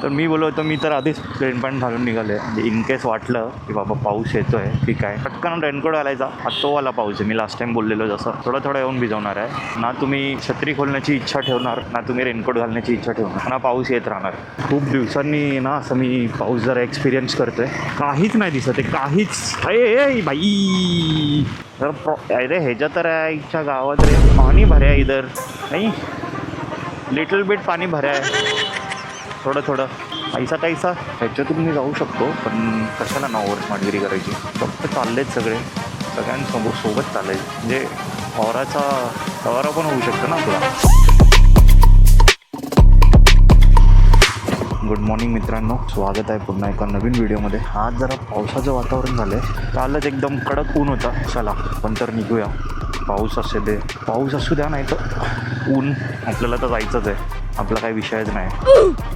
तर मी बोललो होतो मी तर आधीच रेनपॅन्ट घालून निघाले, म्हणजे इन केस वाटलं की बाबा पाऊस येतोय ठीक आहे पटकन रेनकोट घालायचा. हा तो वाला पाऊस आहे, मी लास्ट टाइम बोललेलो जसं थोडं थोडं येऊन भिजवणार आहे ना. तुम्ही छत्री खोलण्याची इच्छा ठेवणार ना तुम्ही रेनकोट घालण्याची इच्छा ठेवणार ना. पाऊस येत राहणार. खूप दिवसांनी ना असं मी पाऊस जरा एक्सपिरियन्स करतोय. काहीच नाही दिसत आहे, काहीच. अरे बाई तर अरे ह्याच्या तर आईच्या गावात रे पाणी भरे आहे इधर नाही, लिटल बिट पाणी भरे आहे थोडं थोडं ऐसा तैसा. ह्याच्यातून मी जाऊ शकतो पण कशाला ना ओव्हर स्मार्टगिरी करायची. फक्त चाललेत सगळ्यांसमोर सोबत चालले, म्हणजे फवारा पण होऊ शकतो ना तुला. गुड मॉर्निंग मित्रांनो, स्वागत आहे पुन्हा एका नवीन व्हिडिओमध्ये. आज जरा पावसाचं वातावरण झालं आहे. कालच एकदम कडक ऊन होता. चला पण तर निघूया. पाऊस असू द्या, नाही तर ऊन. आपल्याला तर जायचंच आहे, आपला काही विषयच नाही.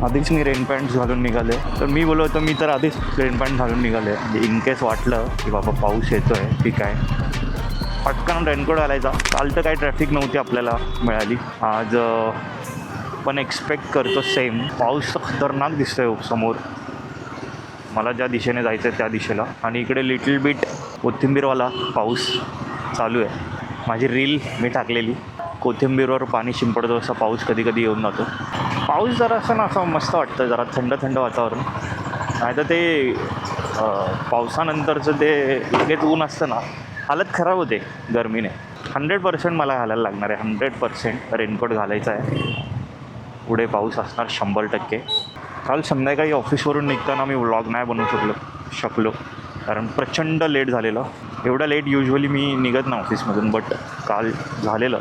आधीच मी रेनपॅन्ट्स घालून निघाले. तर मी बोललो होतो मी तर आधीच रेनपॅन्ट घालून निघाले, म्हणजे इन केस वाटलं की बाबा पाऊस येतो आहे ठीक आहे पटकन रेनकोट घालायचा. काल तर काही ट्रॅफिक नव्हती आपल्याला मिळाली. आज पण एक्सपेक्ट करतो सेम. पाऊस खतरनाक दिसतोय समोर मला, ज्या दिशेने जायचं आहे त्या दिशेला. आणि इकडे लिटल बिट कोथिंबीरवाला पाऊस चालू आहे. माझी रील मी टाकलेली, कोथिंबीरवर पाणी शिंपडतो असा पाऊस कधी कधी येऊन जातो. पाऊस जरा असं ना असं मस्त वाटतं, जरा थंड थंड वातावरण. नाही तर ते पावसानंतरचं ते लगेच ऊन असतं ना, हालत खराब होते गरमीने. 100% मला घालायला लागणार आहे, 100% रेनकोट घालायचा आहे. पुढे पाऊस असणार 100%. काल संध्याकाळी ऑफिसवरून निघताना मी व्लॉग नाही बनवू शकलो कारण प्रचंड लेट झालेलं. एवढा लेट युजली मी निघत ना ऑफिसमधून, बट काल झालेलं.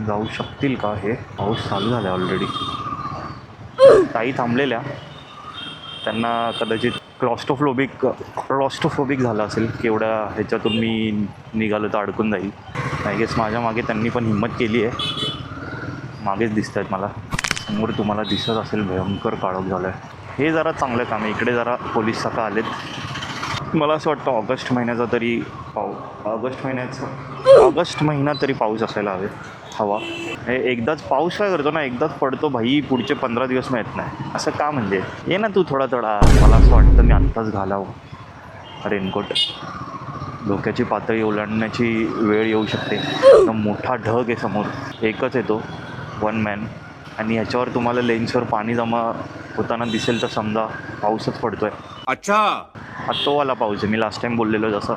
जाऊ शकतील का हे? पाऊस चालू झाला ऑलरेडी. ताई थांबलेल्या, त्यांना कदाचित क्लॉस्ट्रोफोबिक झालं असेल की एवढ्या ह्याच्यातून मी निघालो तर अडकून जाईल. आय गेस माझ्या मागे त्यांनी पण हिंमत केली आहे. मागेच दिसत आहेत मला, समोर तुम्हाला दिसत असेल भयंकर काळोख झालं आहे. हे जरा चांगलं काम आहे. इकडे जरा पोलीस सका आलेत. मला असं वाटतं ऑगस्ट महिना तरी पाऊस असायला हवा. एकदाच पाऊस काय करतो ना, एकदाच पडतो भाई, पुढचे 15 दिवस मिळत नाही. असं का म्हणजे? ये ना तू थोडा मला असं वाटतं मी आत्ताच घालावं रेनकोट. धोक्याची पातळी ओलांडण्याची वेळ येऊ शकते. एकदम मोठा ढग आहे समोर, एकच येतो वन मॅन, आणि ह्याच्यावर तुम्हाला लेन्सवर पाणी जमा होताना दिसेल तर समजा पाऊसच पडतोय. अच्छा, हा तो वाला पाऊस आहे, मी लास्ट टाइम बोललेलो जसं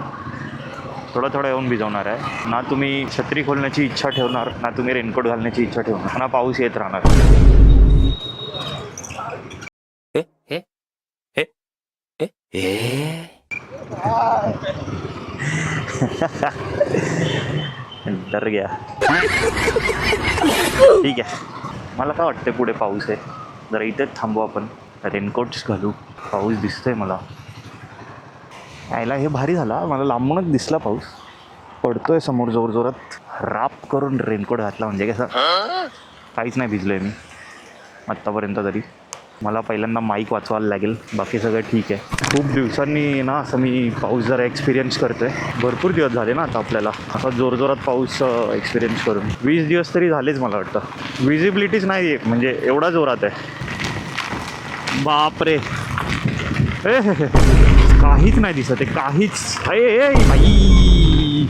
थोडं थोडं येऊन भिजवणार आहे. ना तुम्ही छत्री खोलण्याची इच्छा ठेवणार ना तुम्ही रेनकोट घालण्याची इच्छा ठेवणार ना. पाऊस येत राहणार. डर गया. ठीक आहे, मला काय वाटतं पुढे पाऊस आहे, जरा इथेच थांबू आपण, रेनकोट्स घालू. पाऊस दिसतोय मला यायला. हे भारी झाला, मला लांबूनच दिसला पाऊस पडतोय समोर जोर जोरात. राप करून रेनकोट घातला म्हणजे कसं काहीच नाही भिजलो आहे मी आत्तापर्यंत तरी. मला पहिल्यांदा माईक वाचवायला लागेल, बाकी सगळं ठीक आहे. खूप दिवसांनी ना असं मी पाऊस जरा एक्सपिरियन्स करतो आहे. भरपूर दिवस झाले ना आता आपल्याला असा जोरजोरात पाऊस एक्सपिरियन्स करून. 20 दिवस तरी झालेच मला वाटतं. विजिबिलिटीच नाही आहे म्हणजे एवढा जोरात आहे. बापरे, काहीच नाही दिसत आहे, काहीच. बाई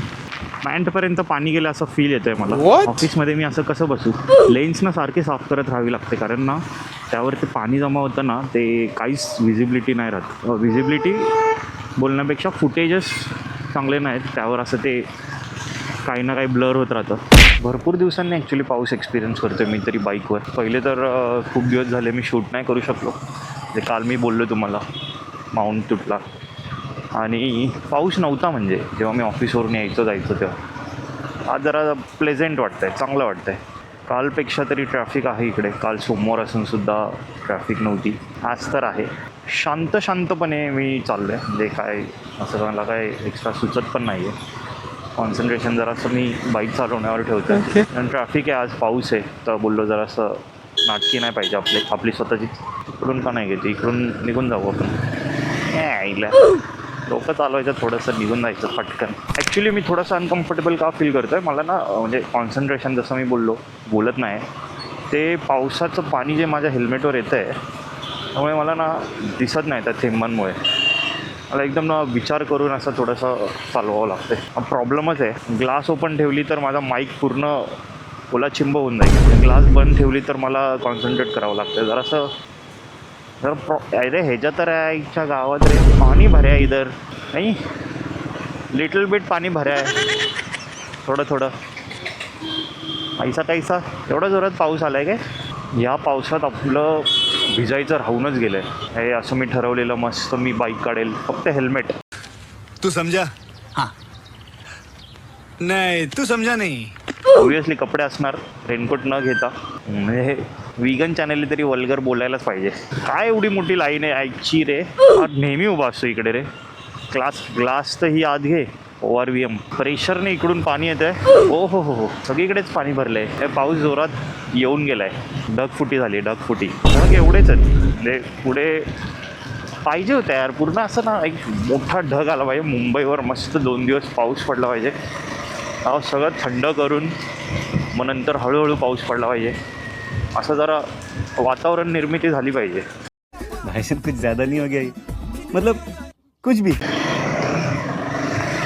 पॅन्टपर्यंत पाणी गेलं असं फील येतोय मला. ऑफिसमध्ये मी असं कसं बसू? लेन्सनं सारखे साफ करत राहावी लागते कारण ना त्यावर ते पाणी जमा होतं ना, ते काहीच विजिबिलिटी नाही राहत. विजिबिलिटी बोलण्यापेक्षा फुटेजेस चांगले नाहीत त्यावर, असं ते काही ना काही ब्लर होत राहतं. भरपूर दिवसांनी ॲक्च्युली पाऊस एक्सपिरियन्स करतो मी तरी बाईकवर. पहिले तर खूप दिवस झाले मी शूट नाही करू शकलो. ते काल मी बोललो तुम्हाला माउंट तुटला आणि पाऊस नव्हता, म्हणजे जेव्हा मी ऑफिसवरून जायचं तेव्हा. आज जरा प्लेझेंट वाटतं आहे, चांगलं वाटतं आहे. कालपेक्षा तरी ट्रॅफिक आहे इकडे. काल सोमवार असूनसुद्धा ट्रॅफिक नव्हती. आज तर आहे. शांतपणे मी चाललो आहे, म्हणजे काय असं मला काय एक्स्ट्रा सुचत पण नाही आहे. कॉन्सन्ट्रेशन जरासं मी बाईक चालवण्यावर ठेवतो आहे. आणि ट्रॅफिक आहे, आज पाऊस आहे, तर बोललो जरासं नाटकी नाही पाहिजे आपली स्वतःची. इकडून का नाही घेते, इकडून निघून जाऊ आपण. आईला डोकं चालवायचं, थोडंसं निघून जायचं पटकन. ॲक्च्युली मी थोडंसं अनकम्फर्टेबल का फील करतो आहे मला ना, म्हणजे कॉन्सन्ट्रेशन जसं मी बोलत नाही, ते पावसाचं पाणी जे माझ्या हेल्मेटवर येतं आहे त्यामुळे मला ना दिसत नाही त्या थेंबांमुळे. मला एकदम ना विचार करून असं थोडंसं चालवावं लागतं. हा प्रॉब्लेमच आहे. ग्लास ओपन ठेवली तर माझा माईक पूर्ण ओलाचिंब होऊन जाईल. ग्लास बंद ठेवली तर मला कॉन्सन्ट्रेट करावं लागतं. जरासं अरे ह्याच्या तर आईच्या गावात रे पाणी भऱ्या इधर नाही, लिटल बिट पाणी भऱ्या आहे, थोडं थोडं ऐसा तैसा. एवढा जोरात पाऊस आला आहे काय? या पावसात आपलं भिजायचं राहूनच गेलं आहे. हे असं मी ठरवलेलं मस्त मी बाईक काढेल, फक्त हेल्मेट. तू समझा? हाँ. नाही तू समझा नाही. ऑब्विसली कपडे असणार, रेनकोट न घेता. म्हणजे विगन चॅनल तरी वल्गर बोलायलाच पाहिजे. काय एवढी मोठी लाईन आहे आईची रे. नेहमी उभा असतो इकडे रे. ग्लास तर ही आत घे. ORVM प्रेशरने इकडून पाणी येतं आहे. हो हो हो हो, सगळीकडेच पाणी भरलं आहे. पाऊस जोरात येऊन गेला आहे. ढगफुटी झाली, ढगफुटी. ढग एवढेच आहेत, म्हणजे पुढे पाहिजे होतं यार पूर्ण असं ना, एक मोठा ढग आला पाहिजे मुंबईवर. मस्त 2 दिवस पाऊस पडला पाहिजे. सगळं थंड करून मग नंतर हळूहळू पाऊस पडला पाहिजे. असं जरा वातावरण निर्मिती झाली पाहिजे. भाई साहब कुछ ज्यादा नहीं हो गया ये? मतलब कुछ भी.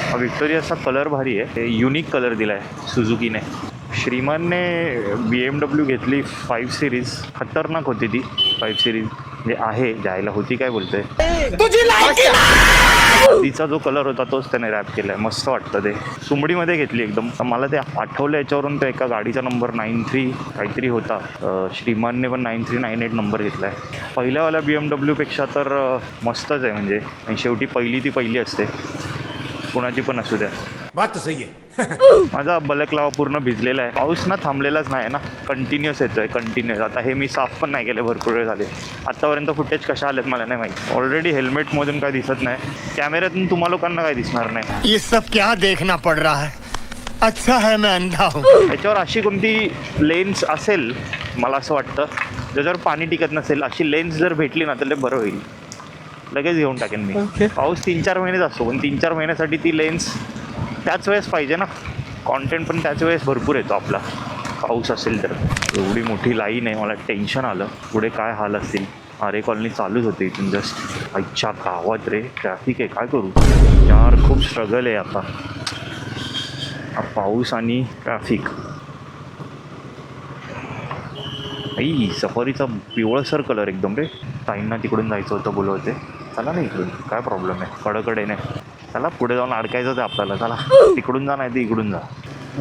हा विक्टोरियाचा कलर भारी आहे. हे युनिक कलर दिला आहे सुझुकीने. श्रीमानने BMW घेतली 5 सिरीज. खतरनाक होती ती 5 सिरीज. म्हणजे आहे जायला होती, काय बोलतोय. तिचा जो कलर होता तोच त्याने रॅप केला आहे. मस्त वाटतं ते. सुमडीमध्ये घेतली एकदम. मला ते आठवलं याच्यावरून. तर एका गाडीचा नंबर 93 काहीतरी होता. श्रीमानने पण 9398 नंबर घेतला आहे. पहिल्यावाल्या BMW पेक्षा तर मस्तच आहे. म्हणजे आणि शेवटी पहिली ती पहिली असते, कोणाची पण असू द्या. बात तो सही है. माझा बलकलावा पूर्ण भिजलेला आहे. पाऊस ना थांबलेलाच नाही ना, कंटिन्युअस येतोय कंटिन्युअस. आता हे मी साफ पण नाही केले, भरपूर वेळ झाले. आत्तापर्यंत फुटेज कशा आलेत मला नाही माहीत. ऑलरेडी हेल्मेटमधून काय दिसत नाही, कॅमेऱ्यातून तुम्हा लोकांना काय दिसणार नाही. ये सब क्या देखना पड़ रहा है? अच्छा है मैं अंधा हूँ. ह्याच्यावर अशी कोणती लेन्स असेल, मला असं वाटतं ज्याच्यावर पाणी टिकत नसेल, अशी लेन्स जर भेटली ना तर ते बरं होईल. लगेच घेऊन टाकेन मी. पाऊस 3-4 महिनेच असतो, पण 3-4 महिन्यासाठी ती लेन्स त्याच वेळेस पाहिजे ना. कॉन्टेंट पण त्याच वेळेस भरपूर येतो आपला, पाऊस असेल तर. एवढी मोठी लाईन आहे, मला टेन्शन आलं पुढे काय हाल असतील. आरे कॉलनी चालूच होते इथून जस्ट. आजच्या गावात रे ट्रॅफिक आहे, काय करू यार. खूप स्ट्रगल आहे आता, पाऊस आणि ट्रॅफिक. आई सफारीचा पिवळसर कलर एकदम रे. ताईंना तिकडून जायचं होतं बोलवते. चला ना इकडून, काय प्रॉब्लेम आहे. कडकडेने चला, पुढे जाऊन अडकायचं आहे आपल्याला. चला तिकडून जा, नाही तर इकडून जा.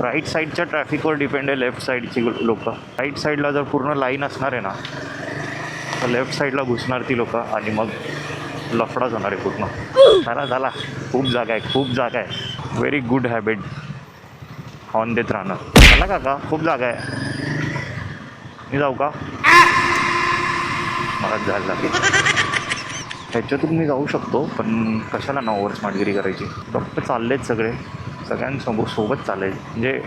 राईट साईडच्या ट्रॅफिकवर डिपेंड आहे लेफ्ट साईडची लोक. राईट साईडला जर पूर्ण लाईन असणार आहे ना, तर लेफ्ट साईडला घुसणार ती लोक आणि मग लफडाच होणार आहे पूर्ण. चला चला, खूप जागा आहे, खूप जागा आहे. व्हेरी गुड हॅबिट हॉर्न देत राहणं. चला काका, खूप जागा आहे. मी जाऊ का? मला जायला लागेल. ह्याच्यातून मी जाऊ शकतो, पण कशाला ना ओव्हर स्मार्टगिरी करायची. फक्त चाललेत सगळे, सोबत चालेल. म्हणजे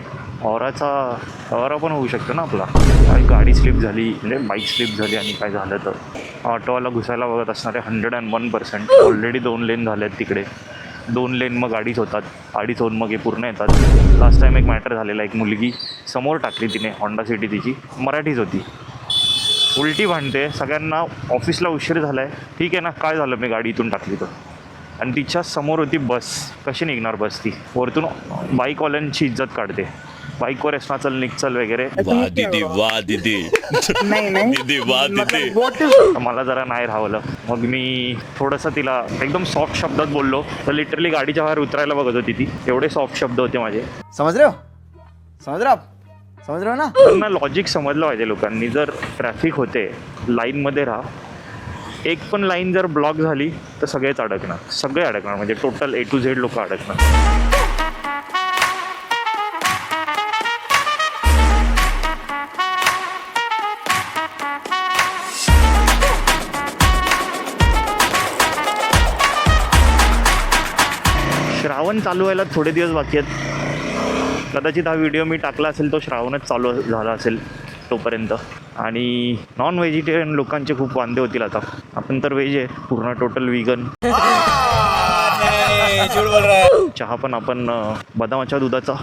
ऑरा पण होऊ शकतो ना आपला. काही गाडी स्लिप झाली, म्हणजे बाईक स्लिप झाली आणि काय झालं तर ऑटोवाला घुसायला बघत असणारे 101%. ऑलरेडी 2 लेन झाले आहेत तिकडे. 2 लेन मग गाडीच होतात, गाडीच होऊन मग हे पूर्ण येतात. लास्ट टाईम एक मॅटर झालेला. एक मुलगी समोर टाकली तिने, होंडा सिटी तिची, मराठीच होती. उलटी भांडते सगळ्यांना. ऑफिसला उशीर झाला आहे, ठीक आहे ना, काय झालं, मी गाडी इथून टाकली तर. आणि तिच्या समोर होती बस. कशी निघणार बस ती? वरतून बाईकवाल्यांची इज्जत काढते. बाईकवर असणार चल निघ चल वगैरे. वाह दीदी वाह दीदी. नहीं दीदी वाह दीदी. मला जरा नाही राहवलं. मग मी थोडंसं तिला एकदम सॉफ्ट शब्दात बोललो, तर लिटरली गाडीच्या बाहेर उतरायला बघत होती ती. एवढे सॉफ्ट शब्द होते माझे. समझ रहे हो ना. त्यांना लॉजिक समजलं पाहिजे लोकांनी. जर ट्रॅफिक होते, लाईनमध्ये राहा. एक पण लाईन जर ब्लॉक झाली तर सगळेच अडकणार, सगळे अडकणार. म्हणजे टोटल A to Z लोक अडकणार. श्रावण चालू व्हायला थोडे दिवस बाकी आहेत. कदाचित हा व्हिडिओ मी टाकला असेल तो श्रावणच चालू झाला असेल तोपर्यंत. आणि नॉन व्हेजिटेरियन लोकांचे खूप वांदे होतील आता. आपण तर व्हेज आहे पूर्ण, टोटल विगन. चहा पण आपण बदामाच्या दुधाचा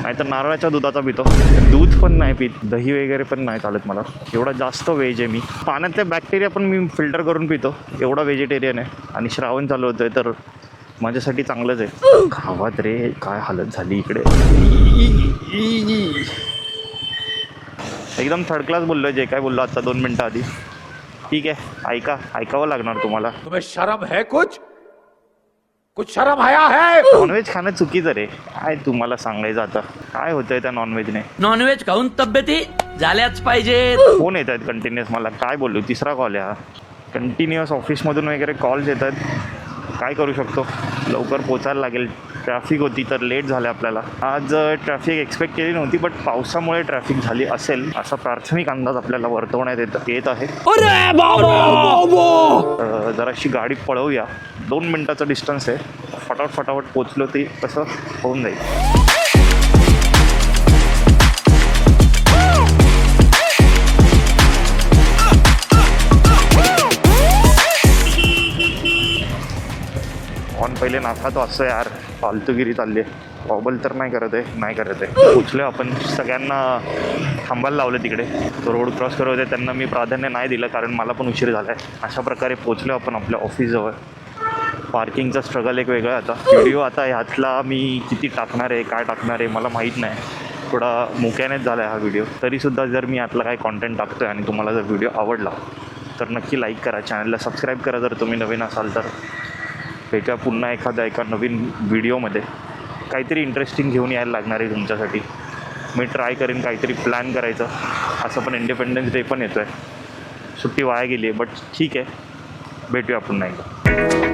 नाही तर नारळाच्या दुधाचा पितो. दूध पण नाही पित, दही वगैरे पण नाही चालत मला. एवढा जास्त व्हेज आहे मी. पाण्यातले बॅक्टेरिया पण मी फिल्टर करून पितो, एवढा व्हेजिटेरियन आहे. आणि श्रावण चालू होतोय तर माझ्यासाठी चांगलंच आहे. गावात रे काय हालत झाली इकडे. एकदम थर्ड क्लास बोललो, जे काय बोललो आता 2 मिनटं आधी. ठीक आहे, ऐकावं लागणार तुम्हाला. तुम्हें शर्म है कुछ शर्म आया है? नॉनव्हेज खाणं चुकीचं रे. काय तुम्हाला सांगायचं आता, काय होतंय त्या नॉनव्हेजने. नॉनव्हेज खाऊन तब्येती झाल्याच पाहिजेत. फोन येत आहेत कंटिन्युअस, मला काय बोलू, 3रा कॉल आहे हा. कंटिन्युअस ऑफिसमधून वगैरे कॉल्स येत आहेत. काय करू शकतो, लवकर पोचायला लागेल. ट्रॅफिक होती तर लेट झालं आपल्याला. आज ट्रॅफिक एक्सपेक्ट केली नव्हती, बट पावसामुळे ट्रॅफिक झाली असेल असा प्राथमिक अंदाज आपल्याला वर्तवण्यात येत आहे. जराशी गाडी पळवूया. 2 मिनटाचं डिस्टन्स आहे, फटाफट पोचलो ते कसं होऊन जाईल. ऑन पहिले नाका तो असं यार, फालतूगिरी चालली आहे. बॉबल तर नाही करत आहे. पोचलो आपण. सगळ्यांना थांबायला लावलं तिकडे. तो रोड क्रॉस करत होते, त्यांना मी प्राधान्य नाही दिलं कारण मला पण उशीर झाला आहे. अशा प्रकारे पोचलो आपण आपल्या ऑफिसजवळ. पार्किंगचा स्ट्रगल एक वेगळा आता. व्हिडिओ आता ह्यातला मी किती टाकणार आहे, काय टाकणार आहे मला माहीत नाही. थोडा मुक्यानेच झाला आहे हा व्हिडिओ. तरीसुद्धा जर मी यातला काही कॉन्टेंट टाकतो आहे आणि तुम्हाला जर व्हिडिओ आवडला तर नक्की लाईक करा, चॅनलला सबस्क्राईब करा जर तुम्ही नवीन असाल तर. भेटूया पुन्हा एका नवीन व्हिडिओमध्ये. काहीतरी इंटरेस्टिंग घेऊन यायला लागणार आहे तुमच्यासाठी. मी ट्राय करेन काहीतरी प्लॅन करायचं. असं पण इंडिपेंडन्स डे पण येतो आहे, सुट्टी वाया गेली आहे, बट ठीक आहे. भेटूया पुन्हा एकदा.